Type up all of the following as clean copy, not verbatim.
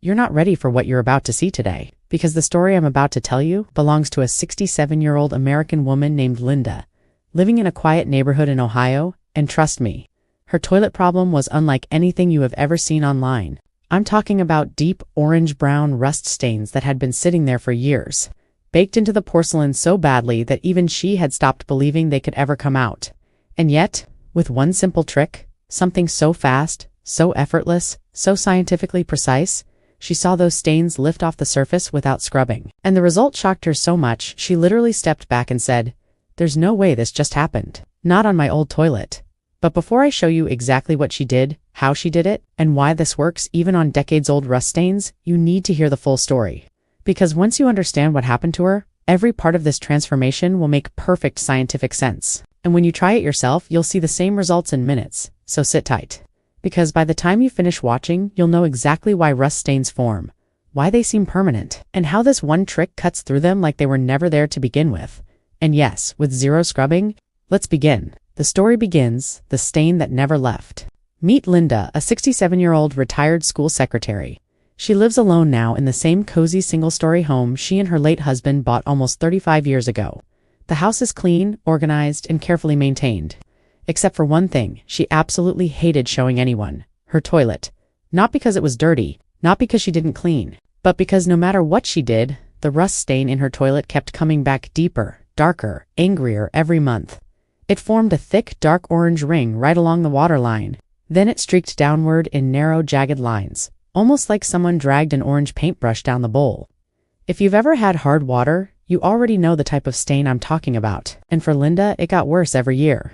you're not ready for what you're about to see today, because the story I'm about to tell you belongs to a 67-year-old American woman named Linda, living in a quiet neighborhood in Ohio, and trust me, her toilet problem was unlike anything you have ever seen online. I'm talking about deep orange-brown rust stains that had been sitting there for years, baked into the porcelain so badly that even she had stopped believing they could ever come out. And yet, with one simple trick, something so fast, so effortless, so scientifically precise, she saw those stains lift off the surface without scrubbing. And the result shocked her so much, she literally stepped back and said, "There's no way this just happened. Not on my old toilet." But before I show you exactly what she did, how she did it, and why this works even on decades-old rust stains, you need to hear the full story. Because once you understand what happened to her, every part of this transformation will make perfect scientific sense. And when you try it yourself, you'll see the same results in minutes, so sit tight. Because by the time you finish watching, you'll know exactly why rust stains form, why they seem permanent, and how this one trick cuts through them like they were never there to begin with. And yes, with zero scrubbing. Let's begin. The story begins, the stain that never left. Meet Linda, a 67-year-old retired school secretary. She lives alone now in the same cozy single-story home she and her late husband bought almost 35 years ago. The house is clean, organized, and carefully maintained. Except for one thing, she absolutely hated showing anyone: her toilet. Not because it was dirty, not because she didn't clean, but because no matter what she did, the rust stain in her toilet kept coming back deeper, darker, angrier every month. It formed a thick, dark orange ring right along the water line. Then it streaked downward in narrow, jagged lines, almost like someone dragged an orange paintbrush down the bowl. If you've ever had hard water, you already know the type of stain I'm talking about. And for Linda, it got worse every year.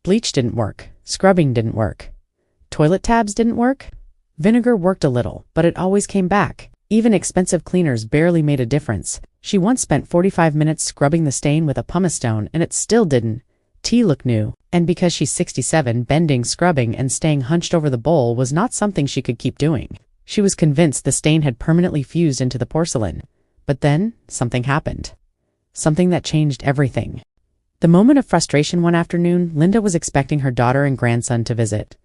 Bleach didn't work. Scrubbing didn't work. Toilet tabs didn't work. Vinegar worked a little, but it always came back. Even expensive cleaners barely made a difference. She once spent 45 minutes scrubbing the stain with a pumice stone, and it still didn't. Tea looked new, and because she's 67, bending, scrubbing, and staying hunched over the bowl was not something she could keep doing. She was convinced the stain had permanently fused into the porcelain. But then, something happened. Something that changed everything. The moment of frustration one afternoon, Linda was expecting her daughter and grandson to visit.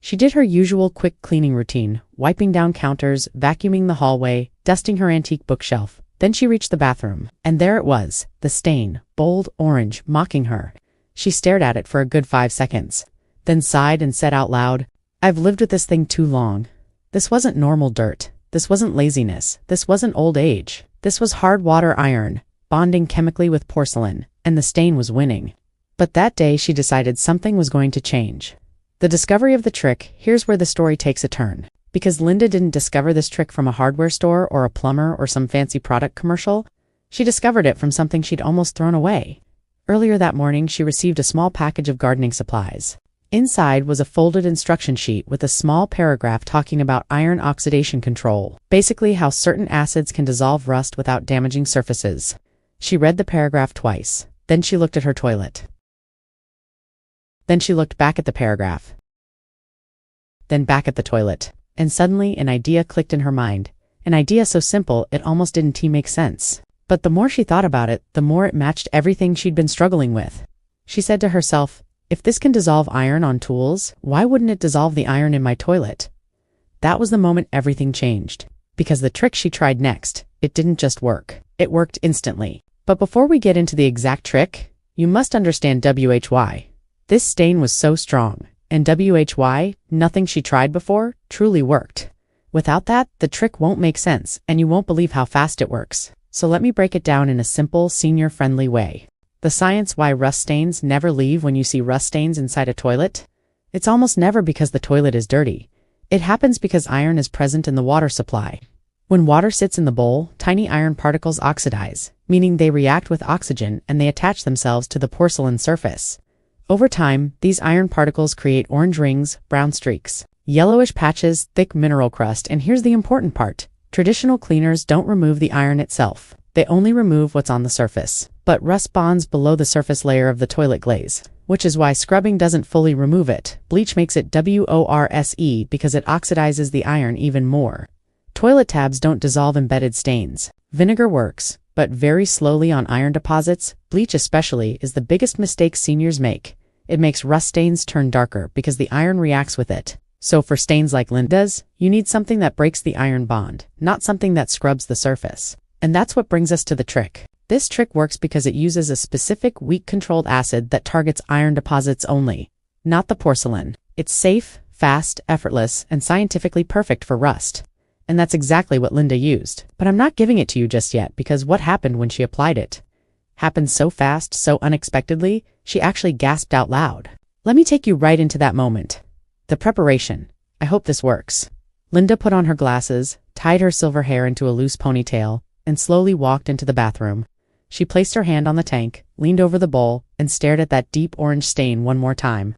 She did her usual quick cleaning routine, wiping down counters, vacuuming the hallway, dusting her antique bookshelf. Then she reached the bathroom, and there it was, the stain, bold orange, mocking her. She stared at it for a good 5 seconds, then sighed and said out loud, "I've lived with this thing too long. This wasn't normal dirt. This wasn't laziness. This wasn't old age. This was hard water iron, bonding chemically with porcelain, and the stain was winning." But that day she decided something was going to change. The discovery of the trick, here's where the story takes a turn. Because Linda didn't discover this trick from a hardware store or a plumber or some fancy product commercial. She discovered it from something she'd almost thrown away. Earlier that morning, she received a small package of gardening supplies. Inside was a folded instruction sheet with a small paragraph talking about iron oxidation control, basically how certain acids can dissolve rust without damaging surfaces. She read the paragraph twice. Then she looked at her toilet. Then she looked back at the paragraph. Then back at the toilet. And suddenly an idea clicked in her mind. An idea so simple it almost didn't make sense. But the more she thought about it, the more it matched everything she'd been struggling with. She said to herself, "If this can dissolve iron on tools, why wouldn't it dissolve the iron in my toilet?" That was the moment everything changed. Because the trick she tried next, it didn't just work. It worked instantly. But before we get into the exact trick, you must understand WHY. This stain was so strong, and WHY, nothing she tried before, truly worked. Without that, the trick won't make sense, and you won't believe how fast it works. So let me break it down in a simple, senior-friendly way. The science why rust stains never leave when you see rust stains inside a toilet? It's almost never because the toilet is dirty. It happens because iron is present in the water supply. When water sits in the bowl, tiny iron particles oxidize, meaning they react with oxygen and they attach themselves to the porcelain surface. Over time, these iron particles create orange rings, brown streaks, yellowish patches, thick mineral crust, and here's the important part. Traditional cleaners don't remove the iron itself. They only remove what's on the surface. But rust bonds below the surface layer of the toilet glaze, which is why scrubbing doesn't fully remove it. Bleach makes it worse because it oxidizes the iron even more. Toilet tabs don't dissolve embedded stains. Vinegar works, but very slowly on iron deposits. Bleach especially is the biggest mistake seniors make. It makes rust stains turn darker because the iron reacts with it. So for stains like Linda's, you need something that breaks the iron bond, not something that scrubs the surface. And that's what brings us to the trick. This trick works because it uses a specific weak-controlled acid that targets iron deposits only, not the porcelain. It's safe, fast, effortless, and scientifically perfect for rust. And that's exactly what Linda used. But I'm not giving it to you just yet because what happened when she applied it happened so fast, so unexpectedly, she actually gasped out loud. Let me take you right into that moment. The preparation. I hope this works. Linda put on her glasses, tied her silver hair into a loose ponytail, and slowly walked into the bathroom. She placed her hand on the tank, leaned over the bowl, and stared at that deep orange stain one more time.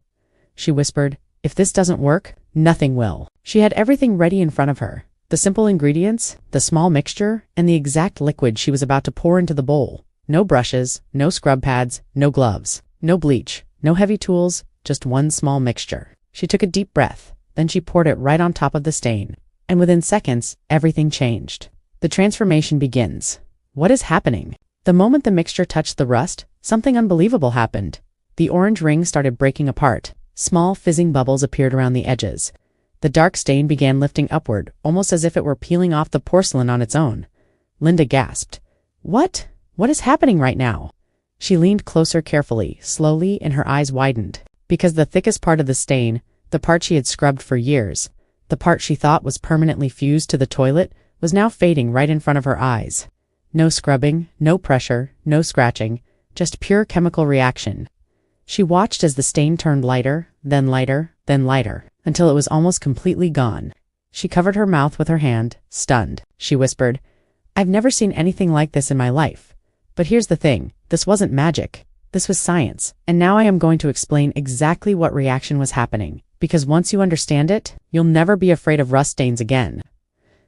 She whispered, "If this doesn't work, nothing will." She had everything ready in front of her. The simple ingredients, the small mixture, and the exact liquid she was about to pour into the bowl. No brushes, no scrub pads, no gloves, no bleach, no heavy tools, just one small mixture. She took a deep breath, then she poured it right on top of the stain. And within seconds, everything changed. The transformation begins. What is happening? The moment the mixture touched the rust, something unbelievable happened. The orange ring started breaking apart. Small fizzing bubbles appeared around the edges. The dark stain began lifting upward, almost as if it were peeling off the porcelain on its own. Linda gasped. What? What is happening right now? She leaned closer carefully, slowly, and her eyes widened. Because the thickest part of the stain, the part she had scrubbed for years, the part she thought was permanently fused to the toilet, was now fading right in front of her eyes. No scrubbing, no pressure, no scratching, just pure chemical reaction. She watched as the stain turned lighter, then lighter, then lighter, until it was almost completely gone. She covered her mouth with her hand, stunned. She whispered, "I've never seen anything like this in my life. But here's the thing, this wasn't magic. This was science, and now I am going to explain exactly what reaction was happening, because once you understand it, you'll never be afraid of rust stains again."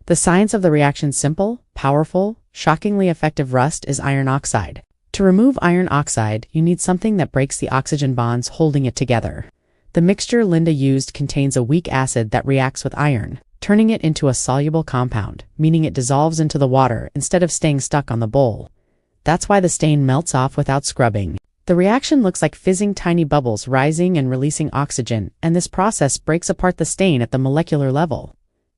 The science of the reaction's simple, powerful, shockingly effective rust is iron oxide. To remove iron oxide, you need something that breaks the oxygen bonds holding it together. The mixture Linda used contains a weak acid that reacts with iron, turning it into a soluble compound, meaning it dissolves into the water instead of staying stuck on the bowl. That's why the stain melts off without scrubbing. The reaction looks like fizzing tiny bubbles rising and releasing oxygen, and this process breaks apart the stain at the molecular level.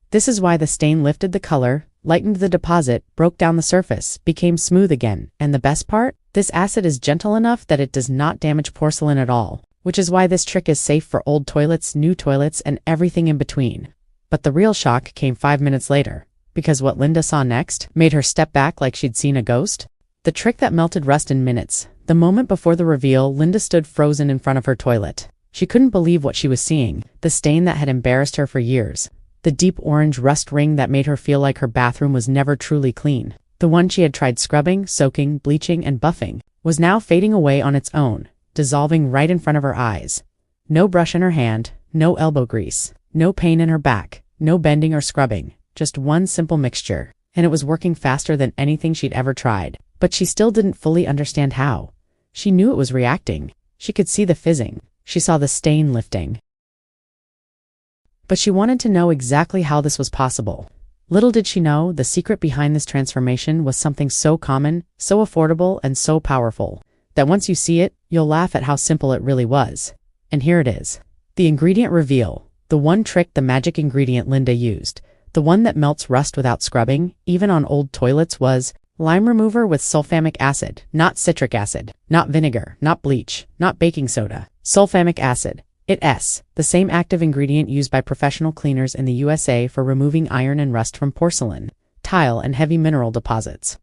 This is why the stain lifted the color, lightened the deposit, broke down the surface, became smooth again, and the best part? This acid is gentle enough that it does not damage porcelain at all, which is why this trick is safe for old toilets, new toilets, and everything in between. But the real shock came 5 minutes later, because what Linda saw next made her step back like she'd seen a ghost. The trick that melted rust in minutes. The moment before the reveal, Linda stood frozen in front of her toilet. She couldn't believe what she was seeing, the stain that had embarrassed her for years. The deep orange rust ring that made her feel like her bathroom was never truly clean. The one she had tried scrubbing, soaking, bleaching, and buffing was now fading away on its own, dissolving right in front of her eyes. No brush in her hand, no elbow grease, no pain in her back, no bending or scrubbing, just one simple mixture. And it was working faster than anything she'd ever tried. But she still didn't fully understand how. She knew it was reacting. She could see the fizzing. She saw the stain lifting. But she wanted to know exactly how this was possible. Little did she know, the secret behind this transformation was something so common, so affordable, and so powerful, that once you see it, you'll laugh at how simple it really was. And here it is. The ingredient reveal. The one trick, the magic ingredient Linda used, the one that melts rust without scrubbing, even on old toilets, was lime remover with sulfamic acid, not citric acid, not vinegar, not bleach, not baking soda. Sulfamic acid. It's the same active ingredient used by professional cleaners in the USA for removing iron and rust from porcelain, tile, and heavy mineral deposits.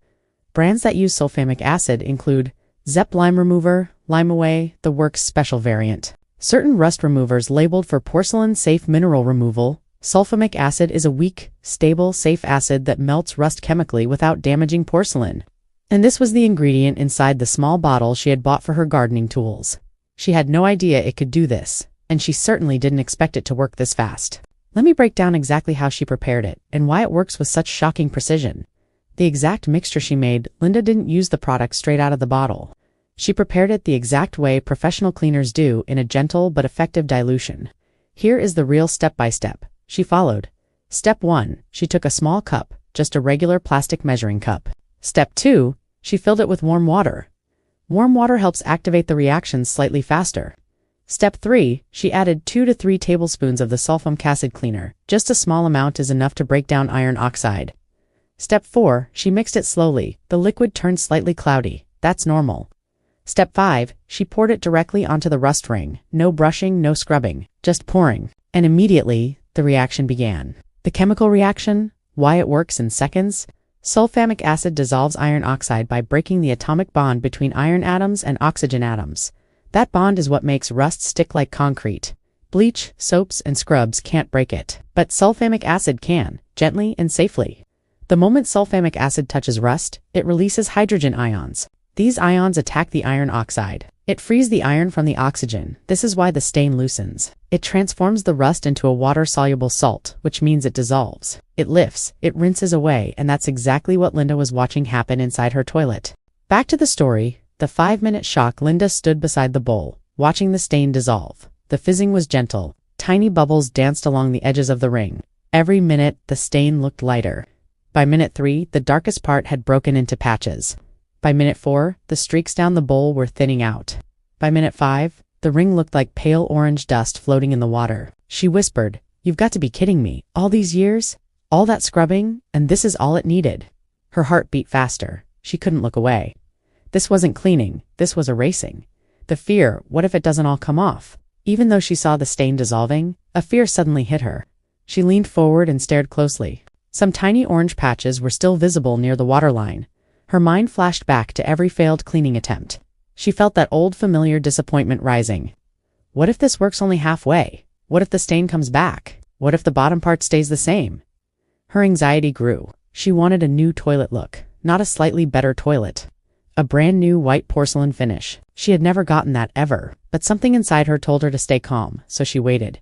Brands that use sulfamic acid include Zepp Lime Remover, Lime Away, the Works Special variant. Certain rust removers labeled for porcelain-safe mineral removal. Sulfamic acid is a weak, stable, safe acid that melts rust chemically without damaging porcelain. And this was the ingredient inside the small bottle she had bought for her gardening tools. She had no idea it could do this, and she certainly didn't expect it to work this fast. Let me break down exactly how she prepared it, and why it works with such shocking precision. The exact mixture she made, Linda didn't use the product straight out of the bottle. She prepared it the exact way professional cleaners do, in a gentle but effective dilution. Here is the real step-by-step she followed. Step 1, she took a small cup, just a regular plastic measuring cup. Step 2, she filled it with warm water. Warm water helps activate the reaction slightly faster. Step 3. She added 2 to 3 tablespoons of the sulfuric acid cleaner. Just a small amount is enough to break down iron oxide. Step 4. She mixed it slowly. The liquid turned slightly cloudy. That's normal. Step 5. She poured it directly onto the rust ring. No brushing, no scrubbing. Just pouring. And immediately, the reaction began. The chemical reaction? Why it works in seconds? Sulfuric acid dissolves iron oxide by breaking the atomic bond between iron atoms and oxygen atoms. That bond is what makes rust stick like concrete. Bleach, soaps, and scrubs can't break it. But sulfuric acid can, gently and safely. The moment sulfuric acid touches rust, it releases hydrogen ions. These ions attack the iron oxide. It frees the iron from the oxygen. This is why the stain loosens. It transforms the rust into a water-soluble salt, which means it dissolves. It lifts, it rinses away, and that's exactly what Linda was watching happen inside her toilet. Back to the story. The 5-minute shock. Linda stood beside the bowl, watching the stain dissolve. The fizzing was gentle. Tiny bubbles danced along the edges of the ring. Every minute, the stain looked lighter. By minute 3, the darkest part had broken into patches. By minute 4, the streaks down the bowl were thinning out. By minute 5, the ring looked like pale orange dust floating in the water. She whispered, "You've got to be kidding me. All these years? All that scrubbing? And this is all it needed?" Her heart beat faster. She couldn't look away. This wasn't cleaning. This was erasing. The fear, what if it doesn't all come off? Even though she saw the stain dissolving, a fear suddenly hit her. She leaned forward and stared closely. Some tiny orange patches were still visible near the waterline. Her mind flashed back to every failed cleaning attempt. She felt that old familiar disappointment rising. What if this works only halfway? What if the stain comes back? What if the bottom part stays the same? Her anxiety grew. She wanted a new toilet look, not a slightly better toilet. A brand new white porcelain finish. She had never gotten that ever, but something inside her told her to stay calm, so she waited.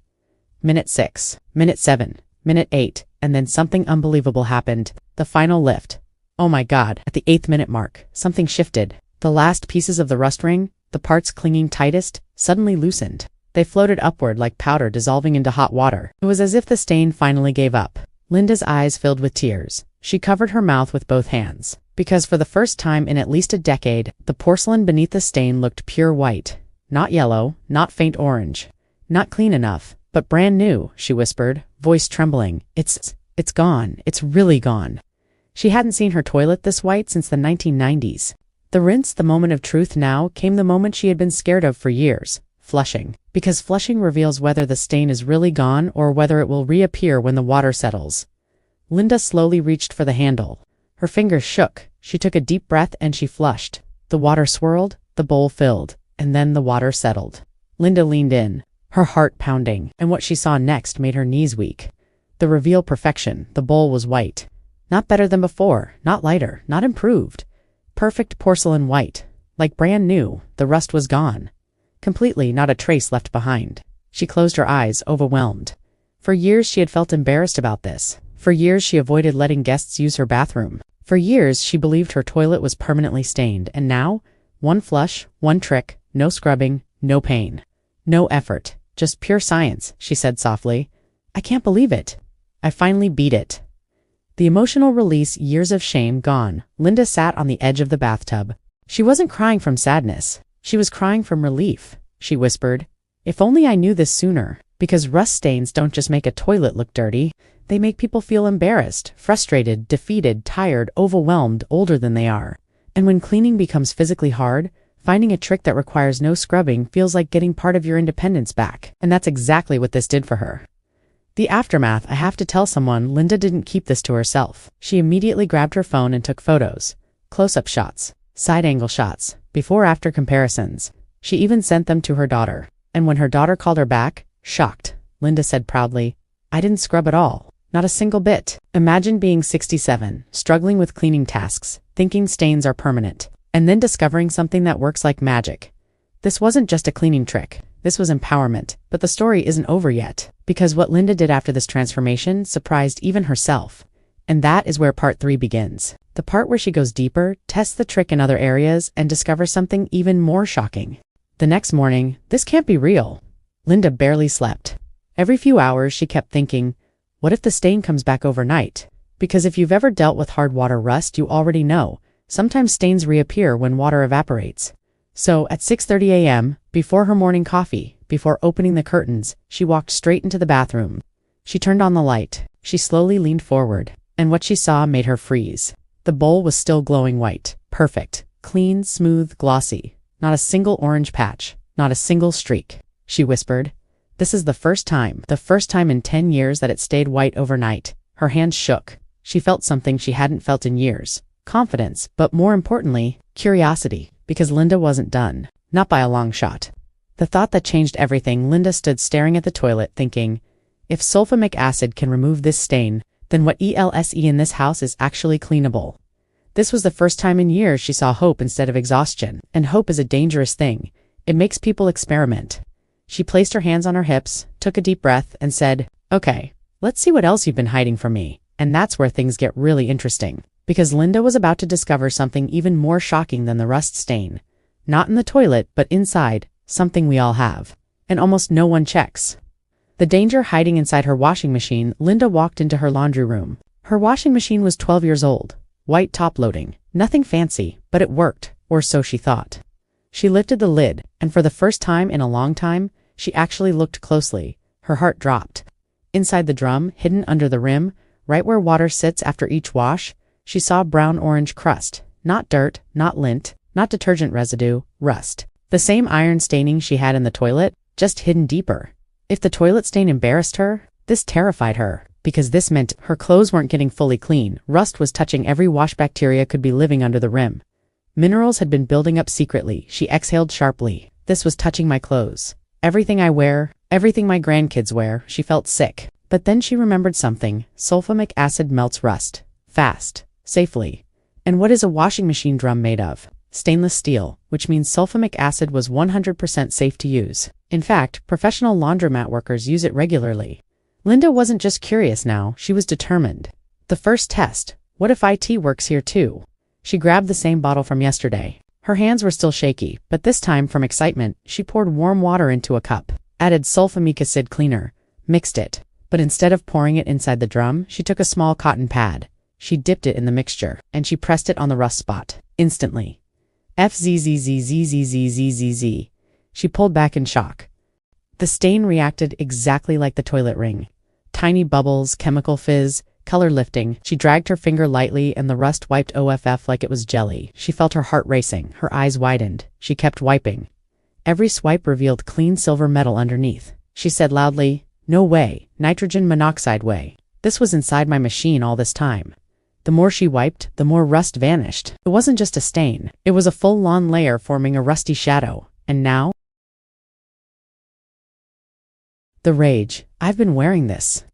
Minute 6, minute 7, minute 8, and then something unbelievable happened. The final lift. Oh my God, at the 8th minute mark, something shifted. The last pieces of the rust ring, the parts clinging tightest, suddenly loosened. They floated upward like powder dissolving into hot water. It was as if the stain finally gave up. Linda's eyes filled with tears. She covered her mouth with both hands. Because for the first time in at least a decade, the porcelain beneath the stain looked pure white. Not yellow, not faint orange. Not clean enough, but brand new, she whispered, voice trembling. It's gone. It's really gone. She hadn't seen her toilet this white since the 1990s. The rinse, the moment of truth. Now came the moment she had been scared of for years. Flushing. Because flushing reveals whether the stain is really gone or whether it will reappear when the water settles. Linda slowly reached for the handle. Her fingers shook. She took a deep breath and she flushed. The water swirled, the bowl filled, and then the water settled. Linda leaned in, her heart pounding, and what she saw next made her knees weak. The reveal perfection. The bowl was white. Not better than before, not lighter, not improved. Perfect porcelain white. Like brand new, the rust was gone. Completely, not a trace left behind. She closed her eyes, overwhelmed. For years she had felt embarrassed about this. For years she avoided letting guests use her bathroom. For years she believed her toilet was permanently stained, and now, one flush, one trick, no scrubbing, no pain. No effort, just pure science, she said softly. I can't believe it. I finally beat it. The emotional release, years of shame gone, Linda sat on the edge of the bathtub. She wasn't crying from sadness. She was crying from relief. She whispered, "If only I knew this sooner." Because rust stains don't just make a toilet look dirty. They make people feel embarrassed, frustrated, defeated, tired, overwhelmed, older than they are. And when cleaning becomes physically hard, finding a trick that requires no scrubbing feels like getting part of your independence back. And that's exactly what this did for her. The aftermath. I have to tell someone. Linda didn't keep this to herself. She immediately grabbed her phone and took photos. Close-up shots, side-angle shots, before-after comparisons. She even sent them to her daughter. And when her daughter called her back, shocked, Linda said proudly, "I didn't scrub at all. Not a single bit." Imagine being 67, struggling with cleaning tasks, thinking stains are permanent, and then discovering something that works like magic. This wasn't just a cleaning trick. This was empowerment. But the story isn't over yet, because what Linda did after this transformation surprised even herself. And that is where part 3 begins. The part where she goes deeper, tests the trick in other areas, and discovers something even more shocking. The next morning, this can't be real. Linda barely slept. Every few hours she kept thinking, what if the stain comes back overnight? Because if you've ever dealt with hard water rust, you already know, sometimes stains reappear when water evaporates. So, at 6:30 a.m., before her morning coffee, before opening the curtains, she walked straight into the bathroom. She turned on the light. She slowly leaned forward, and what she saw made her freeze. The bowl was still glowing white. Perfect. Clean, smooth, glossy. Not a single orange patch. Not a single streak. She whispered. This is the first time in 10 years that it stayed white overnight. Her hands shook. She felt something she hadn't felt in years. Confidence, but more importantly, curiosity, because Linda wasn't done. Not by a long shot. The thought that changed everything. Linda stood staring at the toilet, thinking, if sulfamic acid can remove this stain, then what else in this house is actually cleanable? This was the first time in years she saw hope instead of exhaustion, and hope is a dangerous thing. It makes people experiment. She placed her hands on her hips, took a deep breath, and said, okay, let's see what else you've been hiding from me. And that's where things get really interesting. Because Linda was about to discover something even more shocking than the rust stain. Not in the toilet, but inside, something we all have. And almost no one checks. The danger hiding inside her washing machine. Linda walked into her laundry room. Her washing machine was 12 years old. White top-loading. Nothing fancy, but it worked, or so she thought. She lifted the lid, and for the first time in a long time, she actually looked closely. Her heart dropped. Inside the drum, hidden under the rim, right where water sits after each wash, she saw brown-orange crust. Not dirt, not lint, not detergent residue, rust. The same iron staining she had in the toilet, just hidden deeper. If the toilet stain embarrassed her, this terrified her, because this meant her clothes weren't getting fully clean. Rust was touching every wash. Bacteria could be living under the rim. Minerals had been building up secretly. She exhaled sharply. This was touching my clothes. Everything I wear, everything my grandkids wear. She felt sick. But then she remembered something. Sulfamic acid melts rust. Fast. Safely. And what is a washing machine drum made of? Stainless steel, which means sulfamic acid was 100% safe to use. In fact, professional laundromat workers use it regularly. Linda wasn't just curious now, she was determined. The first test. What if IT works here too? She grabbed the same bottle from yesterday. Her hands were still shaky, but this time, from excitement, she poured warm water into a cup, added sulfamic acid cleaner, mixed it. But instead of pouring it inside the drum, she took a small cotton pad. She dipped it in the mixture, and she pressed it on the rust spot. Instantly. FZZZZZZZZZ. She pulled back in shock. The stain reacted exactly like the toilet ring. Tiny bubbles, chemical fizz, color lifting. She dragged her finger lightly and the rust wiped off like it was jelly. She felt her heart racing. Her eyes widened. She kept wiping. Every swipe revealed clean silver metal underneath. She said loudly, no way, nitrogen monoxide way. This was inside my machine all this time. The more she wiped, the more rust vanished. It wasn't just a stain. It was a full-on layer forming a rusty shadow. And now? The rage. I've been wearing this.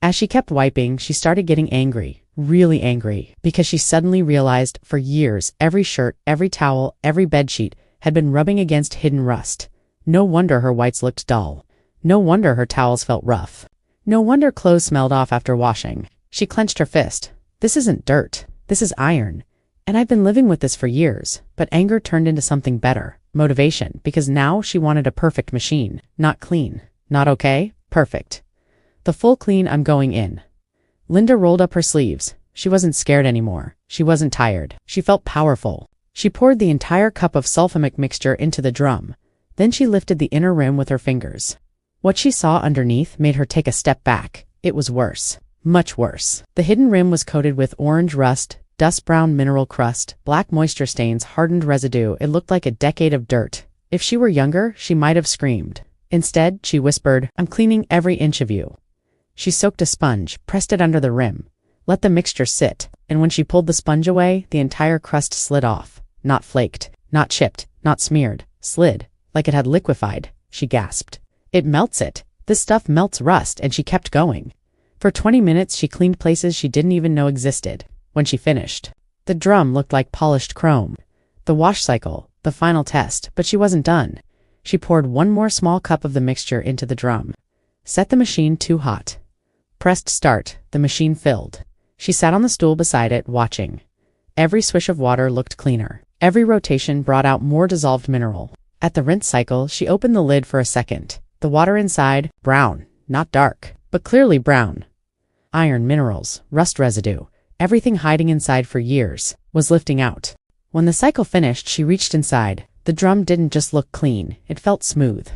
As she kept wiping, she started getting angry. Really angry. Because she suddenly realized, for years, every shirt, every towel, every bedsheet had been rubbing against hidden rust. No wonder her whites looked dull. No wonder her towels felt rough. No wonder clothes smelled off after washing. She clenched her fist. This isn't dirt. This is iron. And I've been living with this for years. But anger turned into something better. Motivation. Because now she wanted a perfect machine. Not clean. Not okay. Perfect. The full clean. I'm going in. Linda rolled up her sleeves. She wasn't scared anymore. She wasn't tired. She felt powerful. She poured the entire cup of sulfamic mixture into the drum. Then she lifted the inner rim with her fingers. What she saw underneath made her take a step back. It was worse. Much worse. The hidden rim was coated with orange rust, dust-brown mineral crust, black moisture stains, hardened residue. It looked like a decade of dirt. If she were younger, she might have screamed. Instead, she whispered, I'm cleaning every inch of you. She soaked a sponge, pressed it under the rim, let the mixture sit, and when she pulled the sponge away, the entire crust slid off. Not flaked, not chipped, not smeared. Slid, like it had liquefied. She gasped. It melts it. This stuff melts rust, and she kept going. For 20 minutes, she cleaned places she didn't even know existed. When she finished, the drum looked like polished chrome. The wash cycle, the final test, but she wasn't done. She poured one more small cup of the mixture into the drum. Set the machine too hot. Pressed start. The machine filled. She sat on the stool beside it, watching. Every swish of water looked cleaner. Every rotation brought out more dissolved mineral. At the rinse cycle, she opened the lid for a second. The water inside, brown, not dark, but clearly brown. Iron, minerals, rust residue, everything hiding inside for years, was lifting out. When the cycle finished, she reached inside. The drum didn't just look clean, it felt smooth.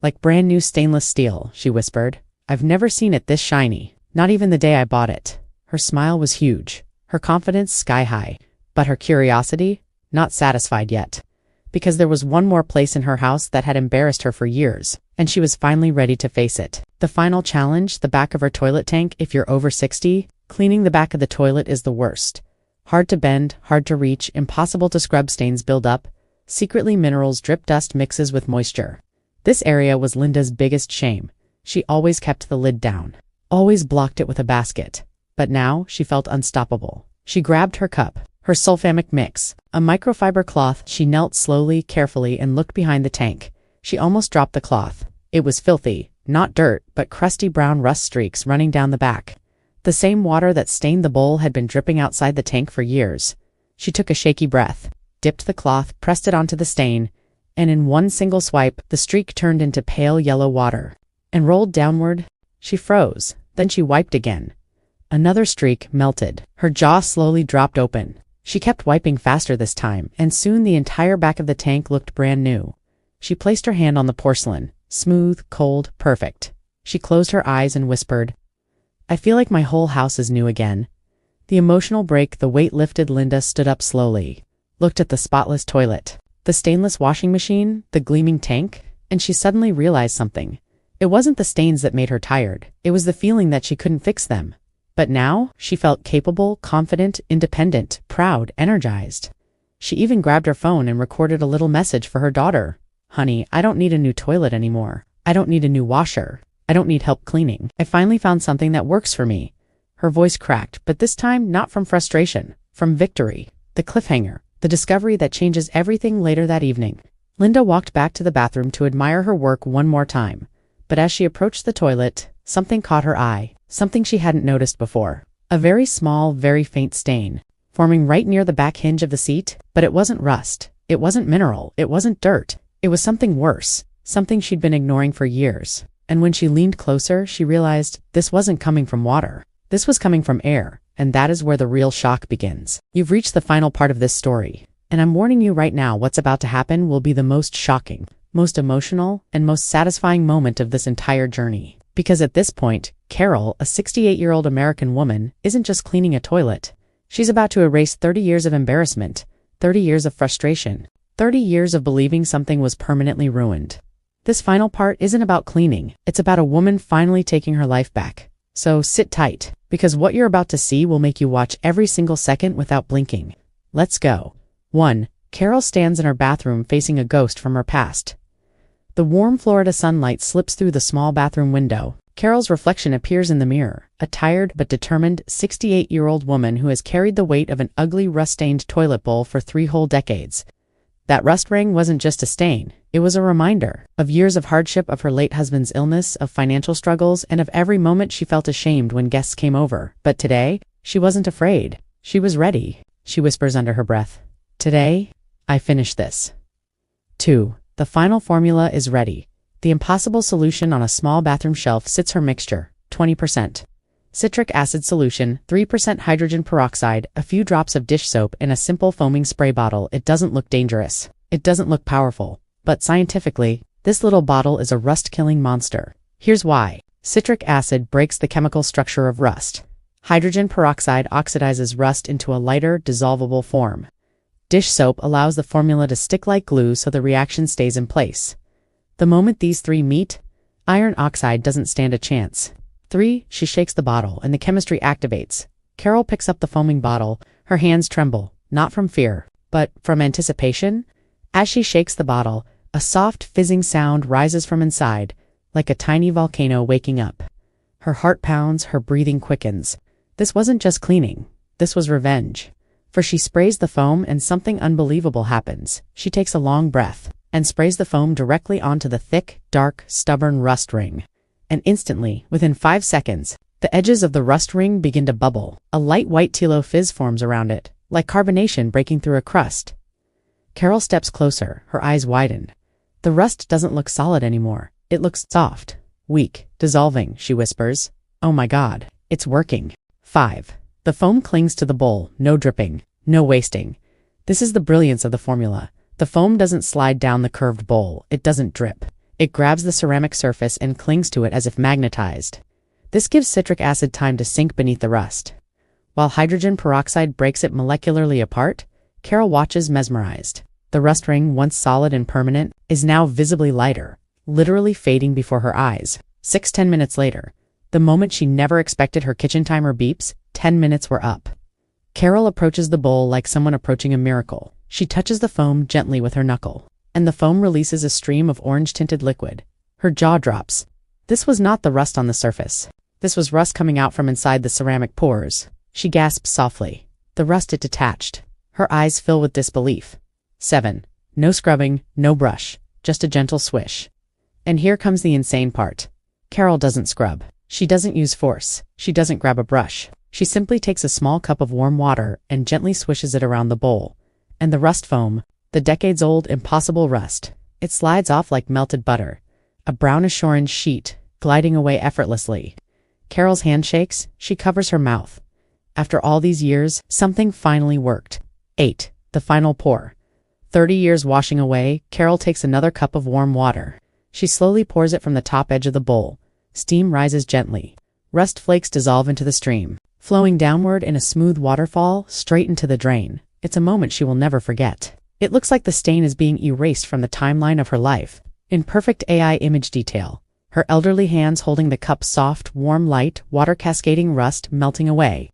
Like brand new stainless steel, she whispered. I've never seen it this shiny, not even the day I bought it. Her smile was huge, her confidence sky high, but her curiosity, not satisfied yet. Because there was one more place in her house that had embarrassed her for years, and she was finally ready to face it. The final challenge, the back of her toilet tank. If you're over 60, cleaning the back of the toilet is the worst. Hard to bend, hard to reach, impossible to scrub, stains build up. Secretly minerals drip, dust mixes with moisture. This area was Linda's biggest shame. She always kept the lid down, always blocked it with a basket. But now she felt unstoppable. She grabbed her cup, her sulfamic mix, a microfiber cloth. She knelt slowly, carefully, and looked behind the tank. She almost dropped the cloth. It was filthy, not dirt, but crusty brown rust streaks running down the back. The same water that stained the bowl had been dripping outside the tank for years. She took a shaky breath, dipped the cloth, pressed it onto the stain, and in one single swipe, the streak turned into pale yellow water and rolled downward. She froze, then she wiped again. Another streak melted. Her jaw slowly dropped open. She kept wiping faster this time, and soon the entire back of the tank looked brand new. She placed her hand on the porcelain, smooth, cold, perfect. She closed her eyes and whispered, I feel like my whole house is new again. The emotional break, the weight lifted. Linda stood up slowly, looked at the spotless toilet, the stainless washing machine, the gleaming tank, and she suddenly realized something. It wasn't the stains that made her tired. It was the feeling that she couldn't fix them. But now, she felt capable, confident, independent, proud, energized. She even grabbed her phone and recorded a little message for her daughter. Honey, I don't need a new toilet anymore. I don't need a new washer. I don't need help cleaning. I finally found something that works for me. Her voice cracked, but this time not from frustration, from victory. The cliffhanger, the discovery that changes everything. Later that evening, Linda walked back to the bathroom to admire her work one more time. But as she approached the toilet, something caught her eye. Something she hadn't noticed before. A very small, very faint stain, forming right near the back hinge of the seat. But it wasn't rust. It wasn't mineral. It wasn't dirt. It was something worse, something she'd been ignoring for years. And when she leaned closer, she realized this wasn't coming from water. This was coming from air, and that is where the real shock begins. You've reached the final part of this story, and I'm warning you right now, what's about to happen will be the most shocking, most emotional, and most satisfying moment of this entire journey. Because at this point, Carol, a 68-year-old American woman, isn't just cleaning a toilet. She's about to erase 30 years of embarrassment, 30 years of frustration, 30 years of believing something was permanently ruined. This final part isn't about cleaning. It's about a woman finally taking her life back. So sit tight, because what you're about to see will make you watch every single second without blinking. Let's go. 1. Carol stands in her bathroom facing a ghost from her past. The warm Florida sunlight slips through the small bathroom window. Carol's reflection appears in the mirror, a tired but determined 68-year-old woman who has carried the weight of an ugly rust-stained toilet bowl for 3 whole decades. That rust ring wasn't just a stain. It was a reminder of years of hardship, of her late husband's illness, of financial struggles, and of every moment she felt ashamed when guests came over. But today, she wasn't afraid. She was ready. She whispers under her breath, Today, I finish this. 2. The final formula is ready. The impossible solution on a small bathroom shelf sits. Her mixture, 20% citric acid solution, 3% hydrogen peroxide, a few drops of dish soap, and a simple foaming spray bottle. It doesn't look dangerous. It doesn't look powerful. But scientifically, this little bottle is a rust-killing monster. Here's why. Citric acid breaks the chemical structure of rust. Hydrogen peroxide oxidizes rust into a lighter, dissolvable form. Dish soap allows the formula to stick like glue so the reaction stays in place. The moment these 3 meet, iron oxide doesn't stand a chance. 3. She shakes the bottle and the chemistry activates. Carol picks up the foaming bottle. Her hands tremble, not from fear, but from anticipation. As she shakes the bottle, a soft, fizzing sound rises from inside, like a tiny volcano waking up. Her heart pounds, her breathing quickens. This wasn't just cleaning. This was revenge. For she sprays the foam and something unbelievable happens. She takes a long breath and sprays the foam directly onto the thick, dark, stubborn rust ring. And instantly, within 5 seconds, the edges of the rust ring begin to bubble. A light white tealo fizz forms around it, like carbonation breaking through a crust. Carol steps closer, her eyes widen. The rust doesn't look solid anymore. It looks soft, weak, dissolving, she whispers. Oh my God, it's working. 5. The foam clings to the bowl, no dripping, no wasting. This is the brilliance of the formula. The foam doesn't slide down the curved bowl. It doesn't drip. It grabs the ceramic surface and clings to it as if magnetized. This gives citric acid time to sink beneath the rust. While hydrogen peroxide breaks it molecularly apart, Carol watches mesmerized. The rust ring, once solid and permanent, is now visibly lighter, literally fading before her eyes. 10 minutes later, the moment she never expected, her kitchen timer beeps. 10 minutes were up. Carol approaches the bowl like someone approaching a miracle. She touches the foam gently with her knuckle, and the foam releases a stream of orange-tinted liquid. Her jaw drops. This was not the rust on the surface. This was rust coming out from inside the ceramic pores. She gasps softly. The rust had detached. Her eyes fill with disbelief. 7. No scrubbing, no brush, just a gentle swish. And here comes the insane part. Carol doesn't scrub. She doesn't use force. She doesn't grab a brush. She simply takes a small cup of warm water and gently swishes it around the bowl. And the rust foam, the decades-old impossible rust, it slides off like melted butter, a brownish-orange sheet, gliding away effortlessly. Carol's hand shakes. She covers her mouth. After all these years, something finally worked. 8. The final pour. 30 years washing away, Carol takes another cup of warm water. She slowly pours it from the top edge of the bowl. Steam rises gently. Rust flakes dissolve into the stream, flowing downward in a smooth waterfall straight into the drain. It's a moment she will never forget. It looks like the stain is being erased from the timeline of her life. In perfect AI image detail, her elderly hands holding the cup's soft, warm light, water cascading, rust melting away.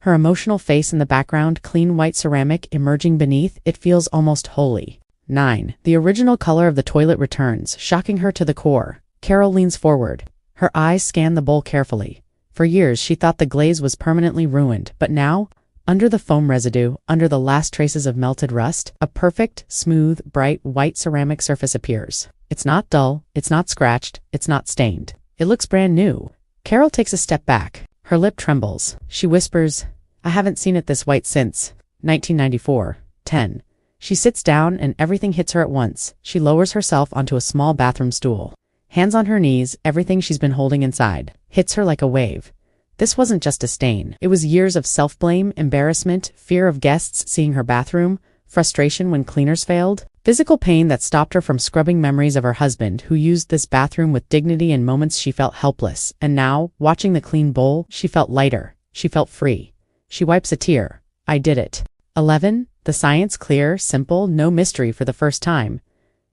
Her emotional face in the background, clean white ceramic emerging beneath, it feels almost holy. 9. The original color of the toilet returns, shocking her to the core. Carol leans forward. Her eyes scan the bowl carefully. For years she thought the glaze was permanently ruined, but now, under the foam residue, under the last traces of melted rust, a perfect, smooth, bright white ceramic surface appears. It's not dull, it's not scratched, it's not stained. It looks brand new. Carol takes a step back. Her lip trembles. She whispers, "I haven't seen it this white since 1994. 10. She sits down and everything hits her at once. She lowers herself onto a small bathroom stool. Hands on her knees, everything she's been holding inside hits her like a wave. This wasn't just a stain. It was years of self-blame, embarrassment, fear of guests seeing her bathroom, frustration when cleaners failed, physical pain that stopped her from scrubbing, memories of her husband who used this bathroom with dignity in moments she felt helpless. And now, watching the clean bowl, she felt lighter. She felt free. She wipes a tear. I did it. 11. The science clear, simple, no mystery for the first time.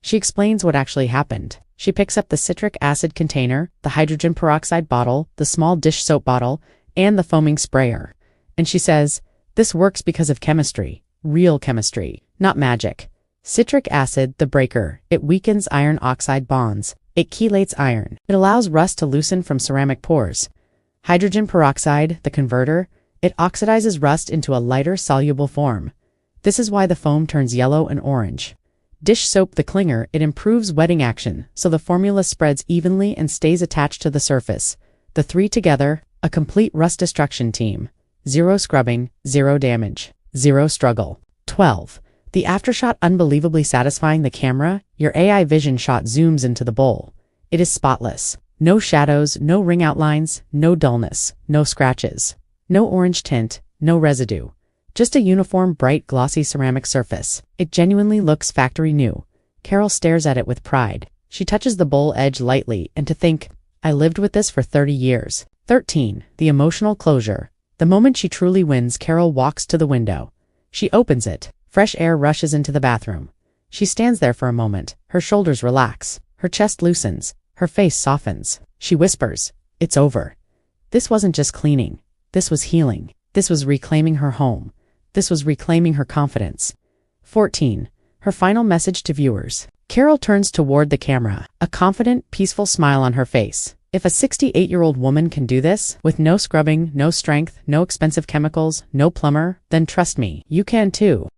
She explains what actually happened. She picks up the citric acid container, the hydrogen peroxide bottle, the small dish soap bottle, and the foaming sprayer. And she says, this works because of chemistry. Real chemistry, not magic. Citric acid, the breaker. It weakens iron oxide bonds. It chelates iron. It allows rust to loosen from ceramic pores. Hydrogen peroxide, the converter. It oxidizes rust into a lighter, soluble form. This is why the foam turns yellow and orange. Dish soap, the clinger. It improves wetting action, so the formula spreads evenly and stays attached to the surface. The three together, a complete rust destruction team. Zero scrubbing, zero damage, zero struggle. 12. The aftershot, unbelievably satisfying. The camera, your AI vision shot, zooms into the bowl. It is spotless. No shadows, no ring outlines, no dullness, no scratches. No orange tint, no residue. Just a uniform, bright, glossy ceramic surface. It genuinely looks factory new. Carol stares at it with pride. She touches the bowl edge lightly, and to think, I lived with this for 30 years. 13. The emotional closure. The moment she truly wins, Carol walks to the window. She opens it. Fresh air rushes into the bathroom. She stands there for a moment. Her shoulders relax. Her chest loosens. Her face softens. She whispers, it's over. This wasn't just cleaning. This was healing. This was reclaiming her home. This was reclaiming her confidence. 14. Her final message to viewers. Carol turns toward the camera, a confident, peaceful smile on her face. If a 68-year-old woman can do this, with no scrubbing, no strength, no expensive chemicals, no plumber, then trust me, you can too.